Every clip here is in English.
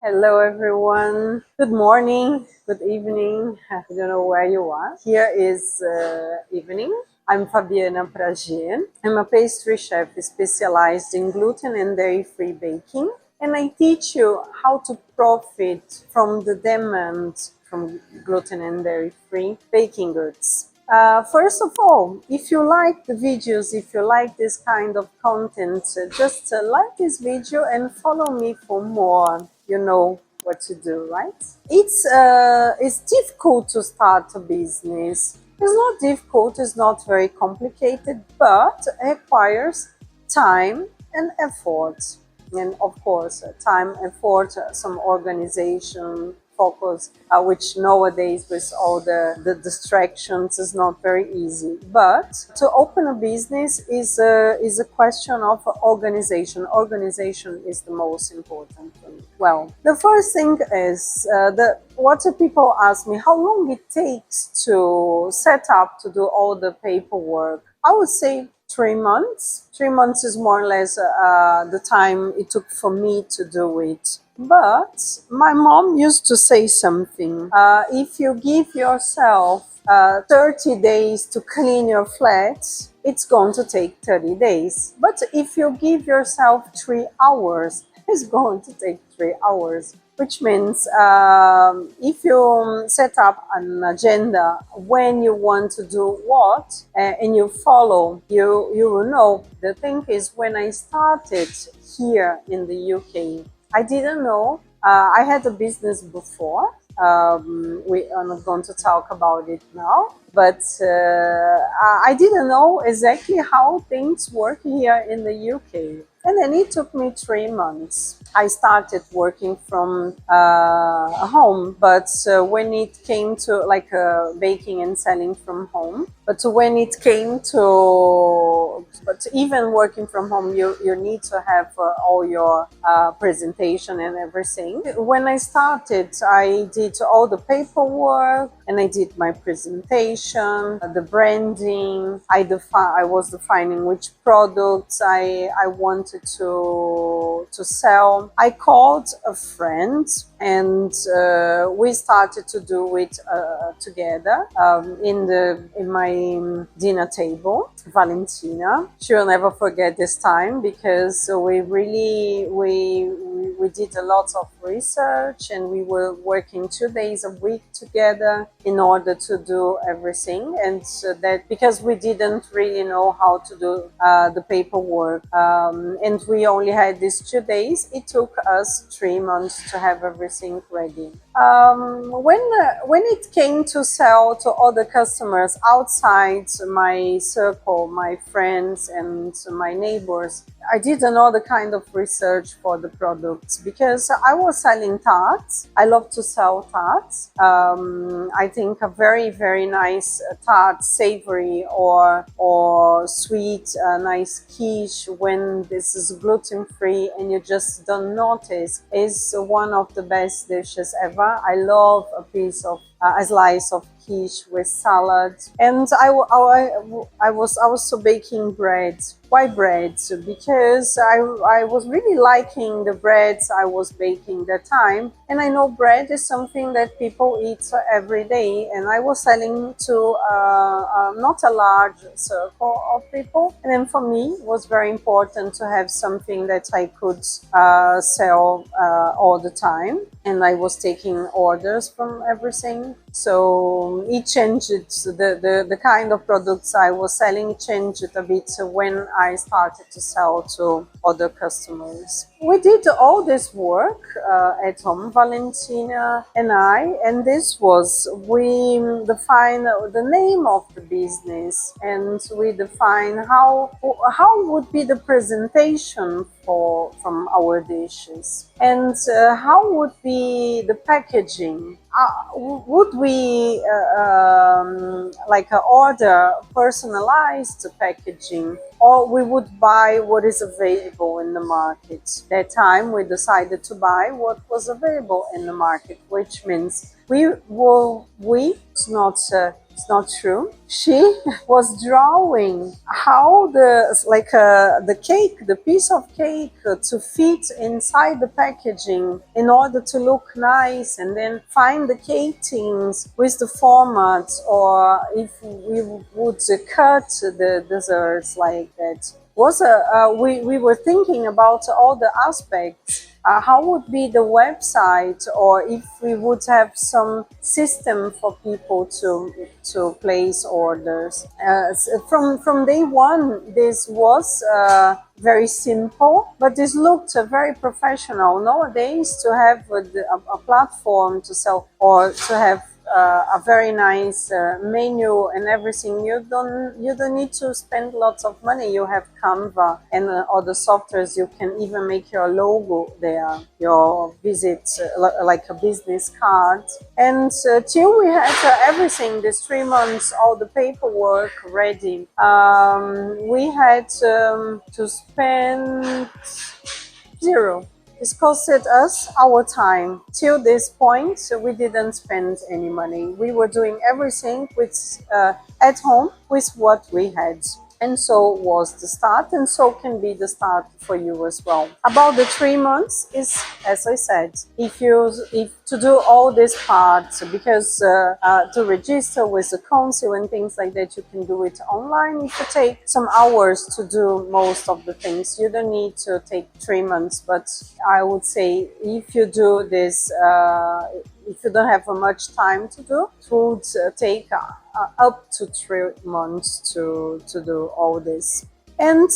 Hello everyone. Good morning, good evening. I don't know where you are. Here is evening. I'm Fabiana Pragier. I'm a pastry chef specialized in gluten and dairy-free baking, and I teach you how to profit from the demand from gluten and dairy-free baking goods. First of all, if you like the videos, if you like this kind of content, just like this video and follow me for more. You know what to do, right? It's difficult to start a business. It's not difficult, it's not very complicated, but it requires time and effort. And of course, time, effort, some organization, focus, which nowadays with all the distractions is not very easy. But to open a business is a question of organization. Organization is the most important thing. Well, the first thing is what people ask me, how long it takes to set up to do all the paperwork. I would say 3 months. 3 months is more or less the time it took for me to do it. But my mom used to say something. If you give yourself 30 days to clean your flat, it's going to take 30 days. But if you give yourself 3 hours, it's going to take 3 hours. Which means if you set up an agenda when you want to do what and you follow, you will know. The thing is, when I started here in the UK, I didn't know. I had a business before. We are not going to talk about it now, but I didn't know exactly how things work here in the UK. And then it took me 3 months. I started working from home, but when it came to like baking and selling from home, but when it came to, but even working from home, you need to have all your presentation and everything. When I started, I did all the paperwork and I did my presentation, the branding. I was defining which products I wanted to sell. I called a friend and we started to do it together in my dinner table. Valentina, she'll never forget this time because we did a lot of research and we were working 2 days a week together in order to do everything. And that because we didn't really know how to do the paperwork and we only had these 2 days, it took us 3 months to have everything ready. When it came to sell to other customers outside my circle, my friends and my neighbors, I did another kind of research for the products because I was selling tarts. I love to sell tarts. I think a very, very nice tart, savory or sweet, nice quiche when this is gluten-free and you just don't notice is one of the best dishes ever. I love a slice of quiche with salad, and I was also baking bread. Why bread? Because I was really liking the breads I was baking that time, and I know bread is something that people eat every day, and I was selling to not a large circle of people, and then for me it was very important to have something that I could sell all the time, and I was taking orders from everything. So it changed the kind of products I was selling changed a bit when I started to sell to other customers. We did all this work at home, Valentina and I, and we define the name of the business and we define how would be the presentation from our dishes and how would be the packaging. Would we order personalized packaging, or we would buy what is available in the market? That time we decided to buy what was available in the market, which means we not It's not true. She was drawing how the cake, the piece of cake to fit inside the packaging in order to look nice, and then find the cake tins with the format, or if we would cut the desserts like that. We were thinking about all the aspects. How would be the website, or if we would have some system for people to place orders. From day one, this was very simple, but this looked very professional. Nowadays, to have a platform to sell, or to have a very nice menu and everything, you don't need to spend lots of money. You have Canva and other softwares. You can even make your logo there, your visit, like a business card. And till we had everything, these 3 months, all the paperwork ready, we had to spend zero. This costed us our time. Till this point, we didn't spend any money. We were doing everything at home with what we had. And so was the start, and so can be the start for you as well. About the 3 months is, as I said, if to do all these parts, because to register with the council and things like that, you can do it online. If you take some hours to do most of the things, you don't need to take 3 months. But I would say, if you do this, if you don't have much time to do, it would take up to 3 months to do all this. And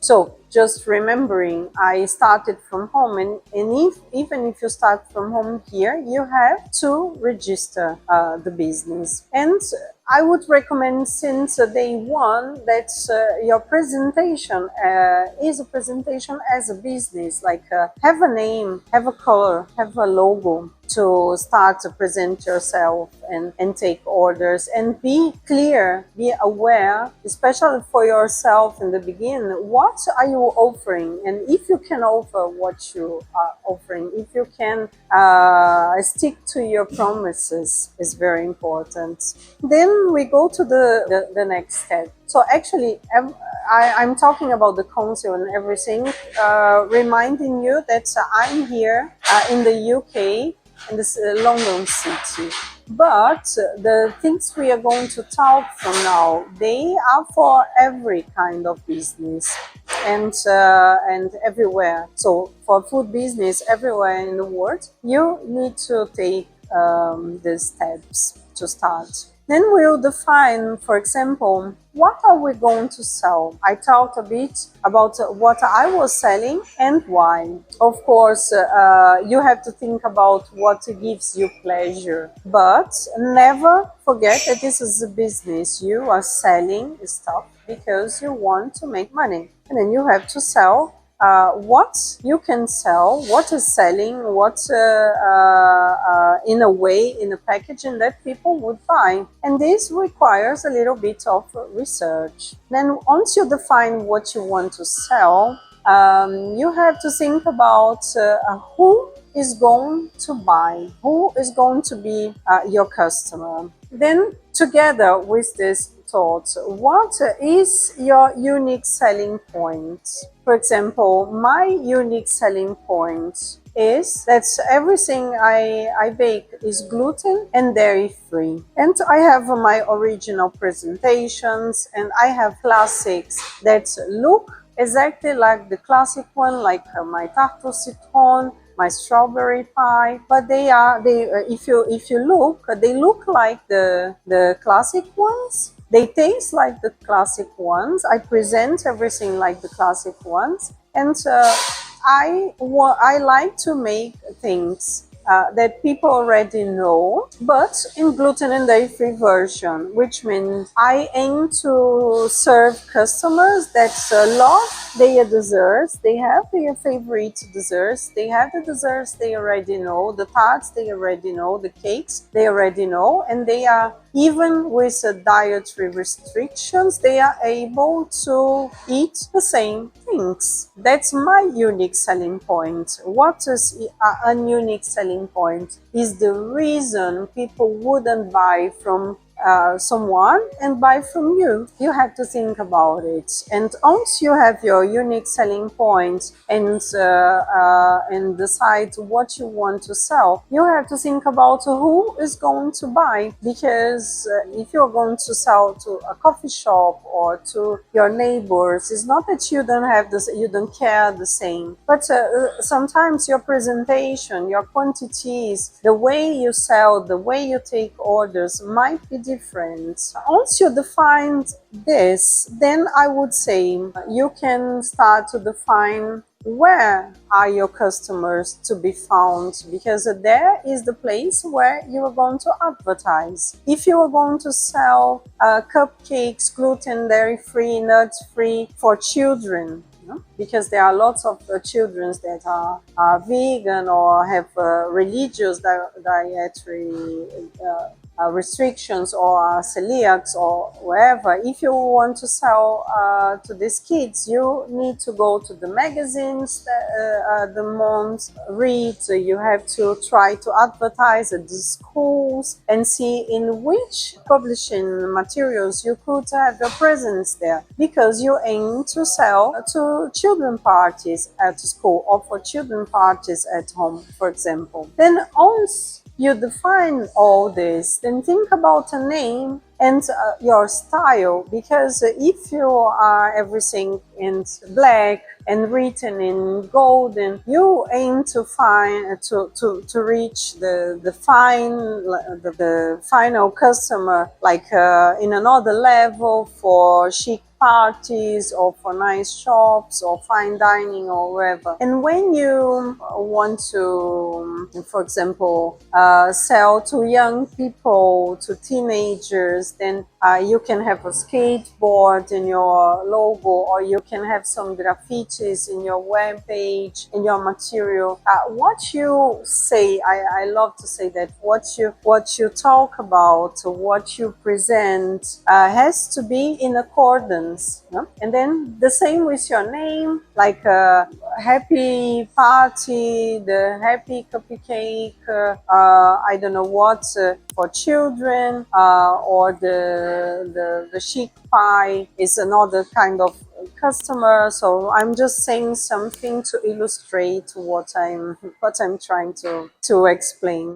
so just remembering, I started from home, and even if you start from home here, you have to register the business. And I would recommend since day one that your presentation is a presentation as a business, like have a name, have a color, have a logo to start to present yourself and take orders, and be clear, be aware, especially for yourself in the beginning, what are you offering, and if you can offer what you are offering, if you can stick to your promises, is very important. Then we go to the next step. So actually, I'm talking about the council and everything, reminding you that I'm here in the UK, in this London city. But the things we are going to talk from now, they are for every kind of business and everywhere. So for food business everywhere in the world, you need to take these steps to start. Then we'll define, for example, what are we going to sell? I talked a bit about what I was selling and why. Of course, you have to think about what gives you pleasure, but never forget that this is a business. You are selling stuff because you want to make money, and then you have to sell what you can sell, what is selling, what in a way, in a packaging that people would buy. And this requires a little bit of research. Then once you define what you want to sell, you have to think about who is going to buy, who is going to be your customer. Then together with this thought, what is your unique selling point? For example, my unique selling point is that everything I bake is gluten and dairy free. And I have my original presentations, and I have classics that look exactly like the classic one, like my tarte au citron, my strawberry pie, but if you look, they look like the classic ones. They taste like the classic ones. I present everything like the classic ones, and I like to make things that people already know, but in gluten and dairy-free version, which means I aim to serve customers that love their desserts. They have their favorite desserts. They have the desserts they already know, the tarts they already know, the cakes they already know, and they are, even with dietary restrictions, they are able to eat the same things. That's my unique selling point. What is a unique selling point? Is the reason people wouldn't buy from someone and buy from you. You have to think about it. And once you have your unique selling point and decide what you want to sell, you have to think about who is going to buy. Because if you're going to sell to a coffee shop or to your neighbors, it's not that you don't have this, you don't care the same, but sometimes your presentation, your quantities, the way you sell, the way you take orders might be different. Once you define this, then I would say you can start to define where are your customers to be found, because there is the place where you are going to advertise. If you are going to sell cupcakes, gluten, dairy-free, nut-free for children, because there are lots of children that are vegan or have religious dietary restrictions or celiacs or wherever. If you want to sell to these kids, you need to go to the magazines, the moms read. You have to try to advertise at the schools and see in which publishing materials you could have a presence there, because you aim to sell to children parties at school or for children parties at home, for example. Then once you define all this, then think about a name and your style, because if you are everything in black and written in golden, you aim to find to reach the final customer, like in another level for chic parties or for nice shops or fine dining or wherever. And when you want to, for example, sell to young people, to teenagers, then you can have a skateboard in your logo, or you can have some graffitis in your web page, in your material. What you say, I love to say that what you talk about, what you present has to be in accordance. And then the same with your name, like happy party, the happy cupcake, I don't know what, for children, or the chic pie is another kind of customer. So I'm just saying something to illustrate what I'm trying to explain.